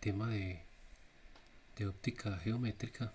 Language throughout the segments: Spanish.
tema de óptica geométrica,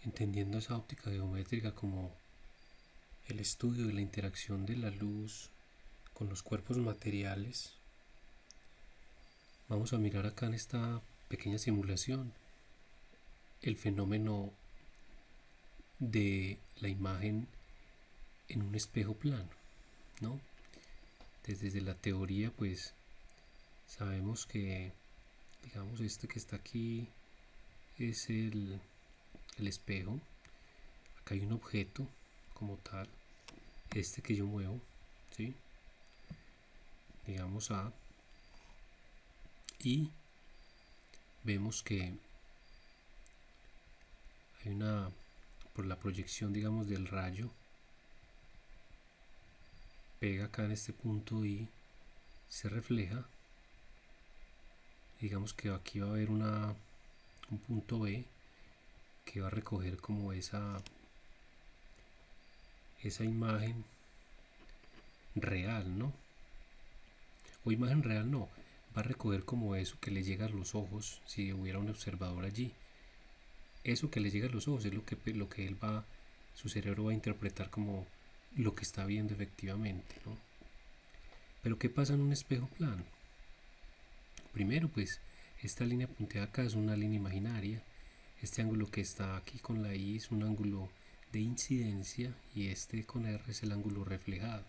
entendiendo esa óptica geométrica como el estudio de la interacción de la luz con los cuerpos materiales. Vamos a mirar acá en esta pequeña simulación el fenómeno de la imagen en un espejo plano, ¿no? Desde la teoría, pues sabemos que, digamos, este que está aquí es el espejo. Acá hay un objeto como tal, este que yo muevo, ¿sí? Digamos A, y vemos que hay por la proyección, digamos, del rayo, pega acá en este punto y se refleja. Digamos que aquí va a haber un punto B que va a recoger como esa imagen real, ¿no? O imagen real no, va a recoger como eso que le llega a los ojos si hubiera un observador allí. Eso que le llega a los ojos es lo que su cerebro va a interpretar como lo que está viendo efectivamente, ¿no? Pero ¿qué pasa en un espejo plano? Primero, pues, esta línea punteada acá es una línea imaginaria. Este ángulo que está aquí con la I es un ángulo de incidencia y este con R es el ángulo reflejado.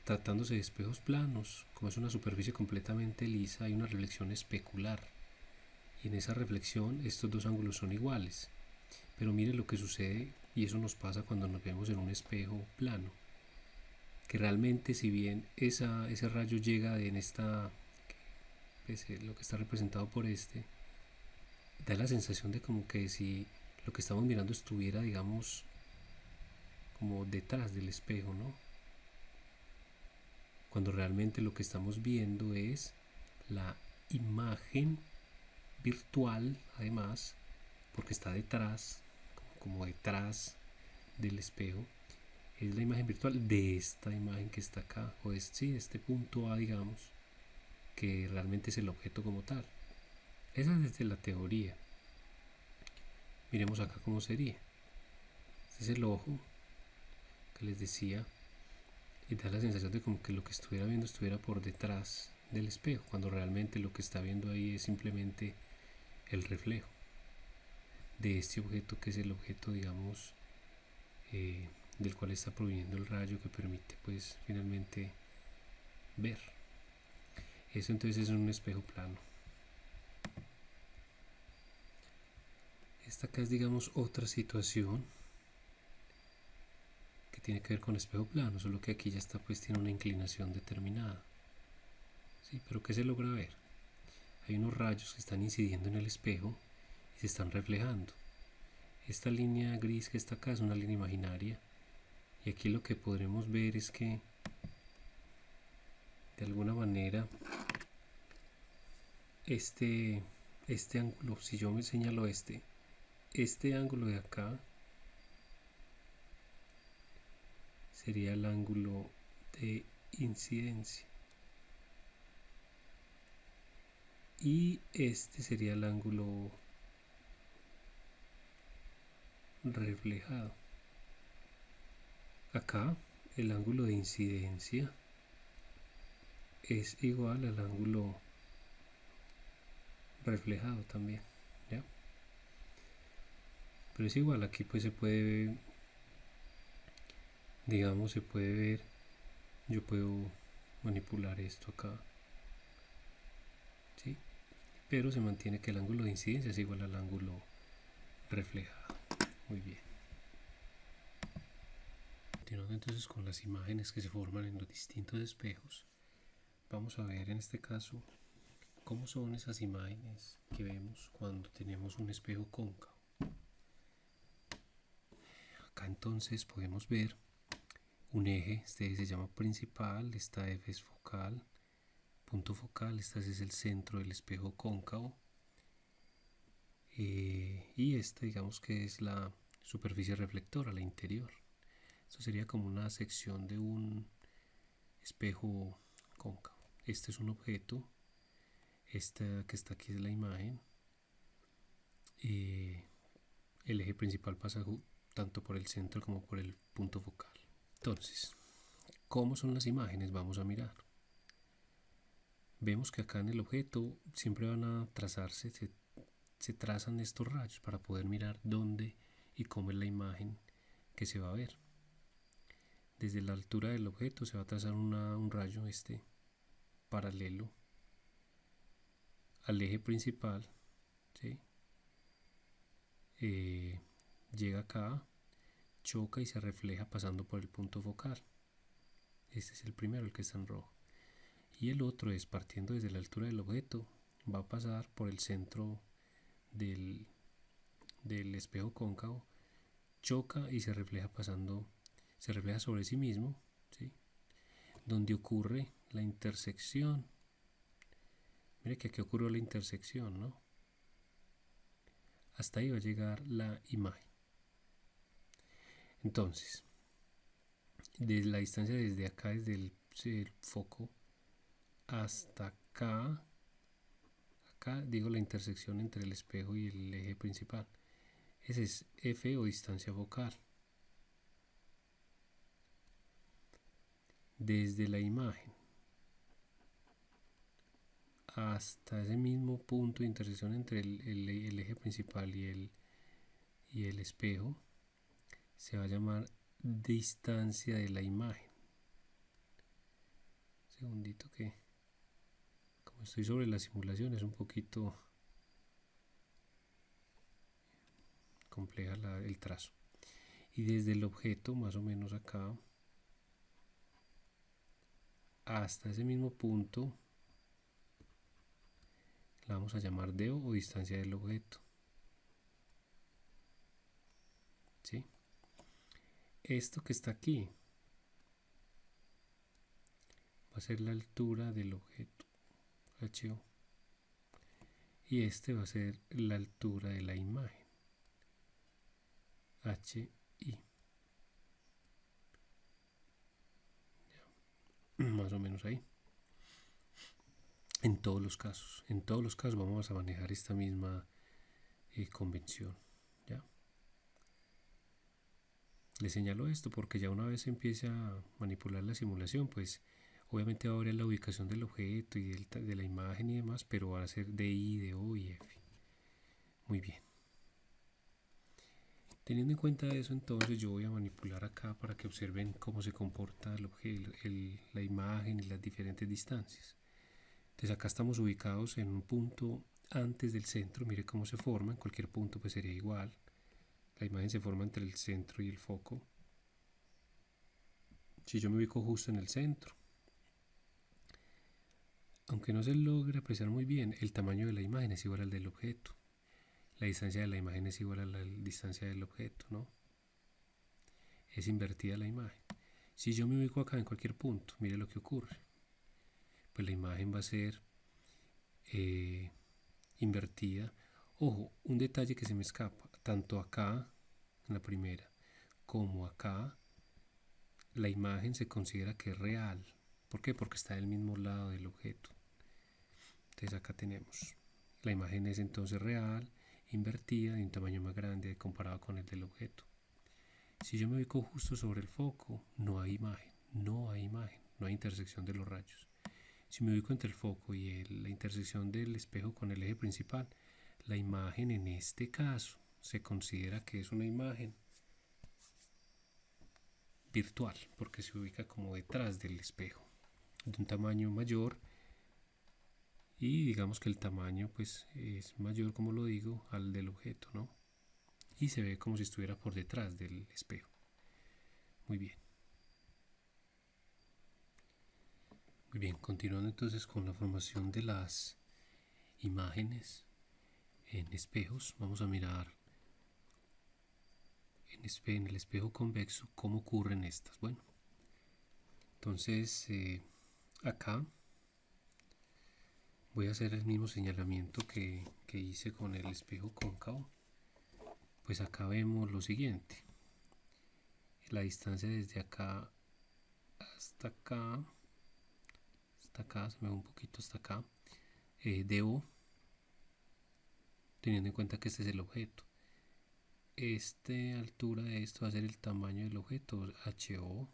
Tratándose de espejos planos, como es una superficie completamente lisa, hay una reflexión especular. Y en esa reflexión estos dos ángulos son iguales. Pero mire lo que sucede, y eso nos pasa cuando nos vemos en un espejo plano, que realmente, si bien ese rayo llega en esta, pues, lo que está representado por da la sensación de como que si lo que estamos mirando estuviera, digamos, como detrás del espejo, ¿no? Cuando realmente lo que estamos viendo es la imagen virtual, además, porque está detrás, como detrás del espejo, es la imagen virtual de esta imagen que está acá, o sí, este punto A, digamos, que realmente es el objeto como tal. Esa es desde la teoría. Miremos acá cómo sería. Este es el ojo que les decía, y da la sensación de como que lo que estuviera viendo estuviera por detrás del espejo, cuando realmente lo que está viendo ahí es simplemente el reflejo de este objeto, que es el objeto, digamos, del cual está proviniendo el rayo que permite, pues, finalmente ver. Eso entonces es un espejo plano. Esta acá es, digamos, otra situación que tiene que ver con espejo plano, solo que aquí ya está, pues, tiene una inclinación determinada. ¿Sí? Pero ¿qué se logra ver? Hay unos rayos que están incidiendo en el espejo y se están reflejando. Esta línea gris que está acá es una línea imaginaria, y aquí lo que podremos ver es que de alguna manera este ángulo, si yo me señalo este ángulo de acá sería el ángulo de incidencia y este sería el ángulo reflejado. Acá el ángulo de incidencia es igual al ángulo reflejado también, ¿ya? Pero es igual, aquí pues se puede, digamos, se puede ver, yo puedo manipular esto acá, ¿sí? Pero se mantiene que el ángulo de incidencia es igual al ángulo reflejado. Muy bien. Continuando entonces con las imágenes que se forman en los distintos espejos, vamos a ver en este caso cómo son esas imágenes que vemos cuando tenemos un espejo cóncavo. Acá entonces podemos ver un eje, este se llama principal, esta F es focal, punto focal, este es el centro del espejo cóncavo, y esta, digamos, que es la superficie reflectora, la interior. Esto sería como una sección de un espejo cóncavo. este es un objeto, esta que está aquí es la imagen, el eje principal pasa tanto por el centro como por el punto focal. Entonces, ¿cómo son las imágenes? Vamos a mirar. Vemos que acá en el objeto siempre van a trazarse, se trazan estos rayos para poder mirar dónde y cómo es la imagen que se va a ver. Desde la altura del objeto se va a trazar un rayo paralelo al eje principal, ¿sí? Llega acá, choca y se refleja pasando por el punto focal. Este es el primero, el que está en rojo. Y el otro es partiendo desde la altura del objeto, va a pasar por el centro del espejo cóncavo, choca y se refleja sobre sí mismo, ¿sí? Donde ocurre la intersección. Mire que aquí ocurrió la intersección, ¿no? Hasta ahí va a llegar la imagen. Entonces, desde la distancia desde acá, desde el foco hasta acá, digo la intersección entre el espejo y el eje principal. Ese es F o distancia focal. Desde la imagen hasta ese mismo punto de intersección entre el eje principal y el espejo se va a llamar distancia de la imagen. Un segundito que como estoy sobre la simulación es un poquito compleja el trazo. Y desde el objeto más o menos acá hasta ese mismo punto la vamos a llamar DO o distancia del objeto, ¿sí? Esto que está aquí va a ser la altura del objeto, HO, y este va a ser la altura de la imagen, HI. Más o menos ahí. En todos los casos vamos a manejar esta misma convención, ¿ya? Le señalo esto porque ya una vez empiece a manipular la simulación, pues obviamente va a variar la ubicación del objeto y de la imagen y demás, pero va a ser DI, DO y F. Muy bien. Teniendo en cuenta eso, entonces yo voy a manipular acá para que observen cómo se comporta el objeto, la imagen y las diferentes distancias. Entonces acá estamos ubicados en un punto antes del centro. Mire cómo se forma, en cualquier punto pues sería igual. La imagen se forma entre el centro y el foco. Si yo me ubico justo en el centro, aunque no se logre apreciar muy bien, el tamaño de la imagen es igual al del objeto. La distancia de la imagen es igual a la distancia del objeto, ¿no? Es invertida la imagen. Si yo me ubico acá en cualquier punto, mire lo que ocurre. Pues la imagen va a ser invertida. Ojo, un detalle que se me escapa, tanto acá en la primera como acá, la imagen se considera que es real. ¿Por qué? Porque está del mismo lado del objeto. Entonces acá tenemos, la imagen es entonces real, invertida, de un tamaño más grande comparado con el del objeto. Si yo me ubico justo sobre el foco, no hay imagen, no hay intersección de los rayos. Si me ubico entre el foco y la intersección del espejo con el eje principal, la imagen en este caso se considera que es una imagen virtual porque se ubica como detrás del espejo, de un tamaño mayor, y digamos que el tamaño pues es mayor, como lo digo, al del objeto, ¿no? Y se ve como si estuviera por detrás del espejo. Muy bien. Muy bien, continuando entonces con la formación de las imágenes en espejos, vamos a mirar en el espejo convexo cómo ocurren estas. Bueno, entonces acá voy a hacer el mismo señalamiento que hice con el espejo cóncavo. Pues acá vemos lo siguiente: la distancia desde acá hasta acá hasta acá, se me va un poquito hasta acá, de O, teniendo en cuenta que este es el objeto. Esta altura de esto va a ser el tamaño del objeto, HO.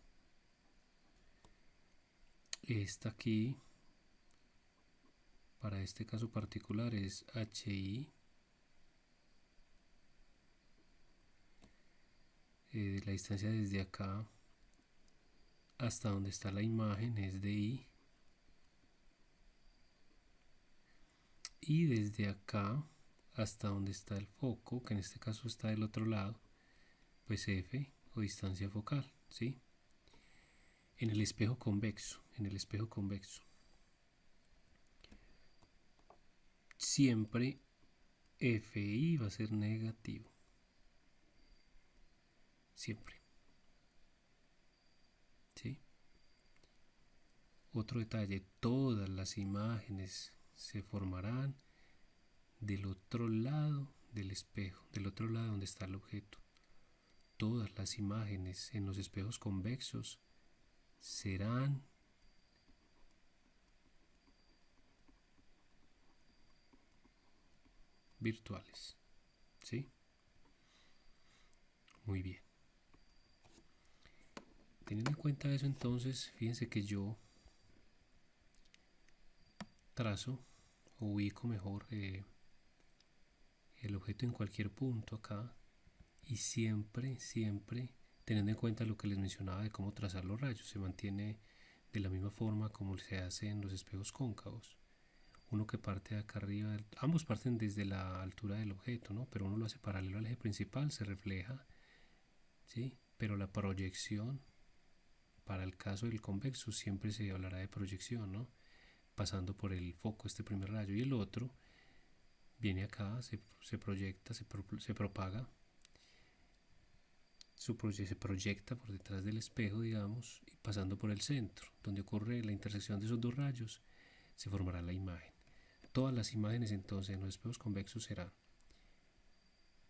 Esta aquí, para este caso particular, es HI. La distancia desde acá hasta donde está la imagen es de I. Y desde acá hasta donde está el foco, que en este caso está del otro lado, pues F, o distancia focal, ¿sí? En el espejo convexo, siempre FI va a ser negativo, siempre, ¿sí? Otro detalle, todas las imágenes se formarán del otro lado del espejo, del otro lado donde está el objeto. Todas las imágenes en los espejos convexos serán virtuales, ¿sí? Muy bien. Teniendo en cuenta eso, entonces, fíjense que yo trazo o ubico mejor el objeto en cualquier punto acá, y siempre teniendo en cuenta lo que les mencionaba de cómo trazar los rayos, se mantiene de la misma forma como se hace en los espejos cóncavos. Uno que parte de acá arriba, ambos parten desde la altura del objeto, ¿no? Pero uno lo hace paralelo al eje principal, se refleja, ¿sí? Pero la proyección, para el caso del convexo, siempre se hablará de proyección, ¿no? Pasando por el foco, este primer rayo, y el otro viene acá, se proyecta, se propaga, se proyecta por detrás del espejo, digamos, y pasando por el centro, donde ocurre la intersección de esos dos rayos, se formará la imagen. Todas las imágenes entonces en los espejos convexos serán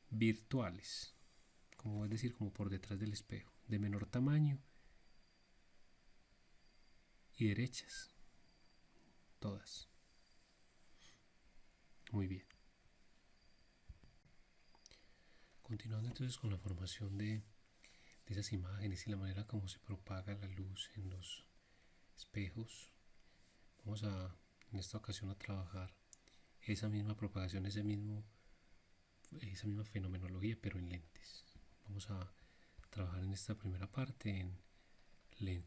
virtuales, como es decir, como por detrás del espejo, de menor tamaño y derechas, todas. Muy bien. Continuando entonces con la formación de esas imágenes y la manera como se propaga la luz en los espejos, vamos a en esta ocasión a trabajar esa misma propagación, esa misma fenomenología, pero en lentes. Vamos a trabajar en esta primera parte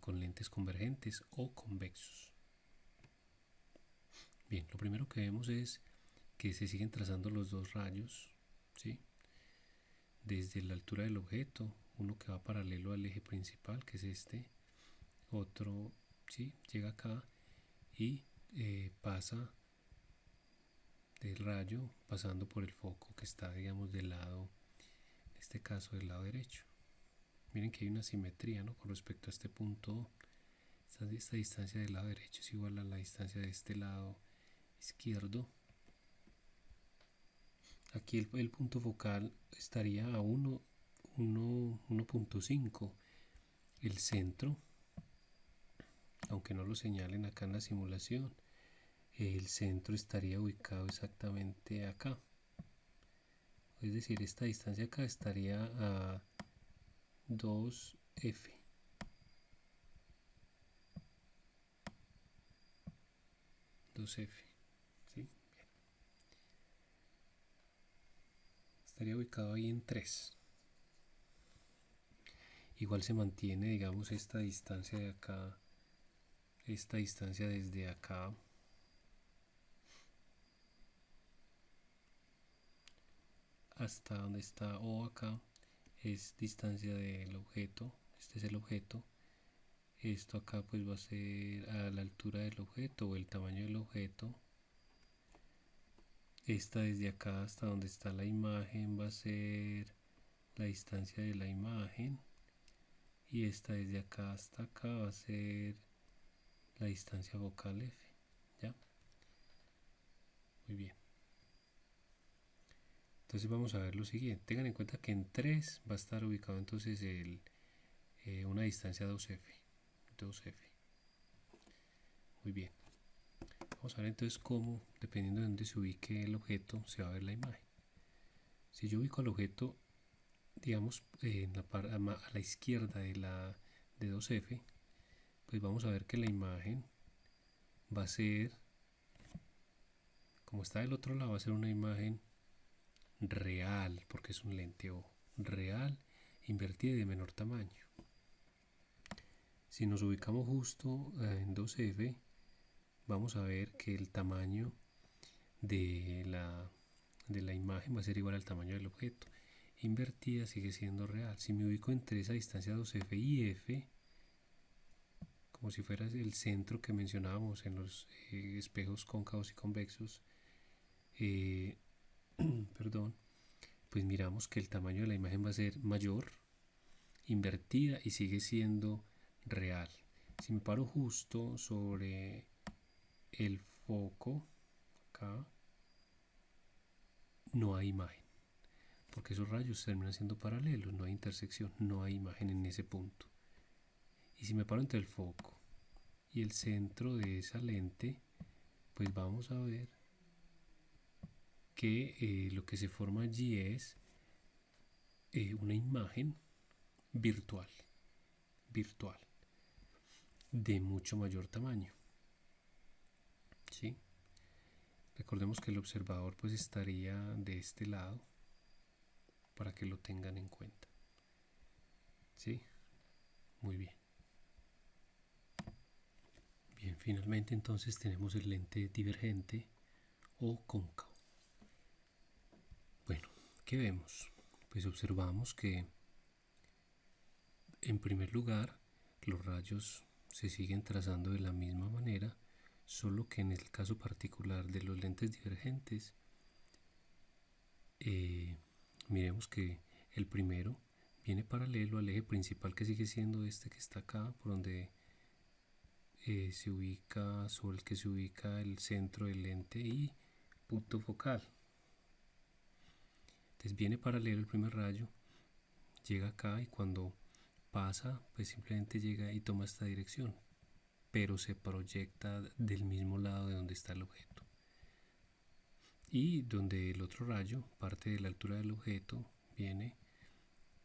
con lentes convergentes o convexos. Bien, lo primero que vemos es que se siguen trazando los dos rayos, ¿sí? Desde la altura del objeto, uno que va paralelo al eje principal, que es este, otro, ¿sí? Llega acá y pasa del rayo pasando por el foco que está, digamos, del lado, en este caso del lado derecho. Miren que hay una simetría, ¿no? Con respecto a este punto, esta distancia del lado derecho es igual a la distancia de este lado izquierdo. Aquí el punto focal estaría a 1.5. El centro, aunque no lo señalen acá en la simulación, el centro estaría ubicado exactamente acá. Es decir, esta distancia acá estaría a 2F. ¿Sí? Estaría ubicado ahí en 3. Igual se mantiene, digamos, esta distancia de acá, esta distancia desde acá hasta donde está O acá, es distancia del objeto. Este es el objeto. Esto acá pues va a ser a la altura del objeto o el tamaño del objeto. Esta desde acá hasta donde está la imagen va a ser la distancia de la imagen, y esta desde acá hasta acá va a ser la distancia focal F. ¿Ya? Muy bien. Entonces vamos a ver lo siguiente. Tengan en cuenta que en 3 va a estar ubicado entonces una distancia 2F. Muy bien. Vamos a ver entonces cómo, dependiendo de dónde se ubique el objeto, se va a ver la imagen. Si yo ubico el objeto, digamos, a la izquierda de 2F, pues vamos a ver que la imagen va a ser, como está del otro lado, va a ser una imagen real, porque es un lente O, real, invertida y de menor tamaño. Si nos ubicamos justo en 2F, vamos a ver que el tamaño de la imagen va a ser igual al tamaño del objeto. Invertida sigue siendo real. Si me ubico entre esa distancia 2F y F, como si fuera el centro que mencionábamos en los espejos cóncavos y convexos, perdón, pues miramos que el tamaño de la imagen va a ser mayor, invertida y sigue siendo real. Si me paro justo sobre el foco, acá, no hay imagen, porque esos rayos terminan siendo paralelos, no hay intersección, no hay imagen en ese punto. Y si me paro entre el foco y el centro de esa lente, pues vamos a ver que lo que se forma allí es una imagen virtual de mucho mayor tamaño, ¿sí? Recordemos que el observador pues estaría de este lado para que lo tengan en cuenta, ¿sí? Muy bien. Bien, finalmente entonces tenemos el lente divergente o cóncavo. Bueno, ¿qué vemos? Pues observamos que en primer lugar los rayos se siguen trazando de la misma manera, solo que en el caso particular de los lentes divergentes, miremos que el primero viene paralelo al eje principal, que sigue siendo este que está acá, por donde se ubica, sobre el que se ubica el centro del lente y punto focal. Entonces viene paralelo el primer rayo, llega acá y cuando pasa pues simplemente llega y toma esta dirección, pero se proyecta del mismo lado de donde está el objeto, y donde el otro rayo parte de la altura del objeto, viene,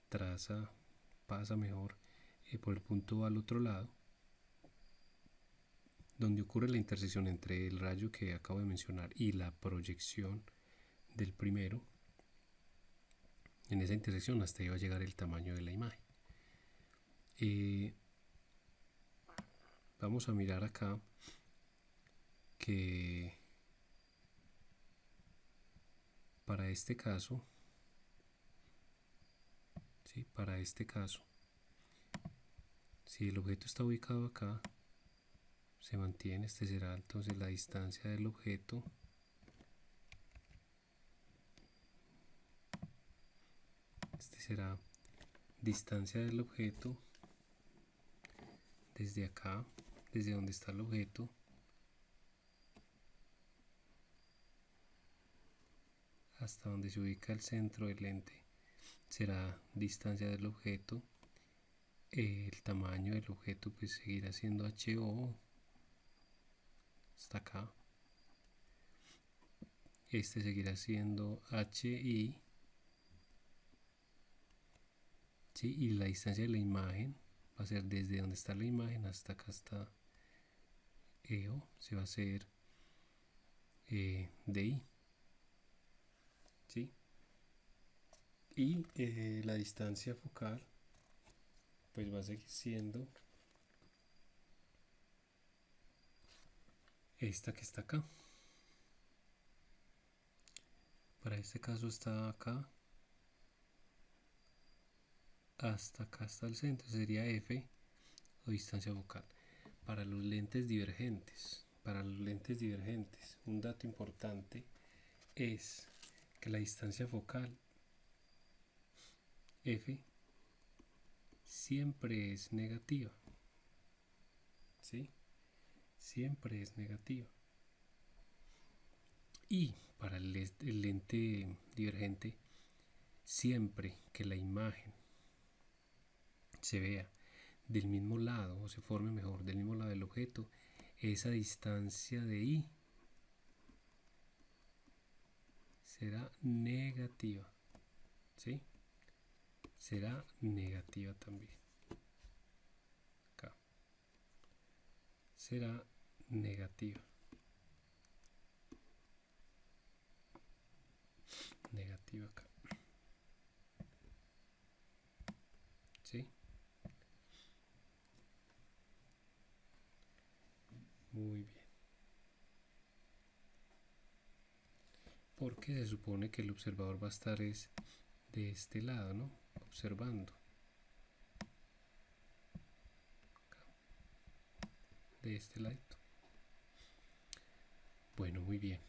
traza, pasa mejor por el punto al otro lado, donde ocurre la intersección entre el rayo que acabo de mencionar y la proyección del primero. En esa intersección hasta ahí va a llegar el tamaño de la imagen. Vamos a mirar acá que para este caso, ¿sí? Para este caso, si el objeto está ubicado acá, se mantiene, este será entonces la distancia del objeto será distancia del objeto desde acá, desde donde está el objeto, hasta donde se ubica el centro del lente, será distancia del objeto. El tamaño del objeto pues seguirá siendo HO hasta acá. Este seguirá siendo HI, ¿sí? Y la distancia de la imagen va a ser desde donde está la imagen hasta acá está EO, se va a hacer DI, ¿sí? Y la distancia focal pues va a seguir siendo esta que está acá. Para este caso está acá, hasta acá está el centro, sería F o distancia focal. Para los lentes divergentes, un dato importante es que la distancia focal F siempre es negativa, ¿sí? Siempre es negativa. Y para el lente divergente, siempre que la imagen se vea del mismo lado, o se forme mejor del mismo lado del objeto, esa distancia de I será negativa, ¿sí? Será negativa también. Acá. Será negativa. Negativa acá. ¿Sí? Muy bien. Porque se supone que el observador va a estar es de este lado, ¿no? Observando. De este lado. Bueno, muy bien.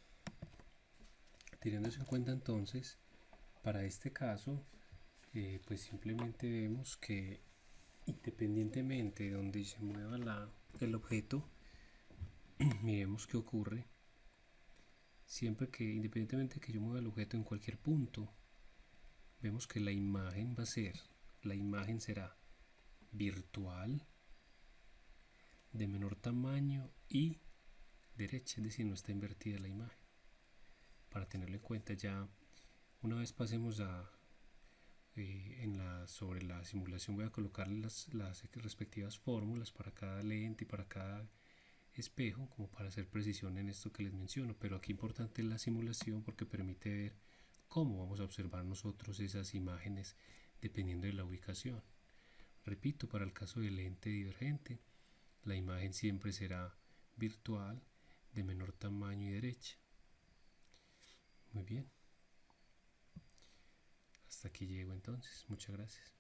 Teniendo eso en cuenta entonces, para este caso, pues simplemente vemos que independientemente de donde se mueva el objeto, miremos qué ocurre. Siempre que, independientemente de que yo mueva el objeto en cualquier punto, vemos que la imagen será virtual, de menor tamaño y derecha, es decir, no está invertida la imagen. Para tenerlo en cuenta, ya una vez pasemos sobre la simulación, voy a colocar las respectivas fórmulas para cada lente y para cada espejo, como para hacer precisión en esto que les menciono. Pero aquí importante es la simulación, porque permite ver cómo vamos a observar nosotros esas imágenes dependiendo de la ubicación. Repito, para el caso del lente divergente, la imagen siempre será virtual, de menor tamaño y derecha. Muy bien. Hasta aquí llego entonces. Muchas gracias.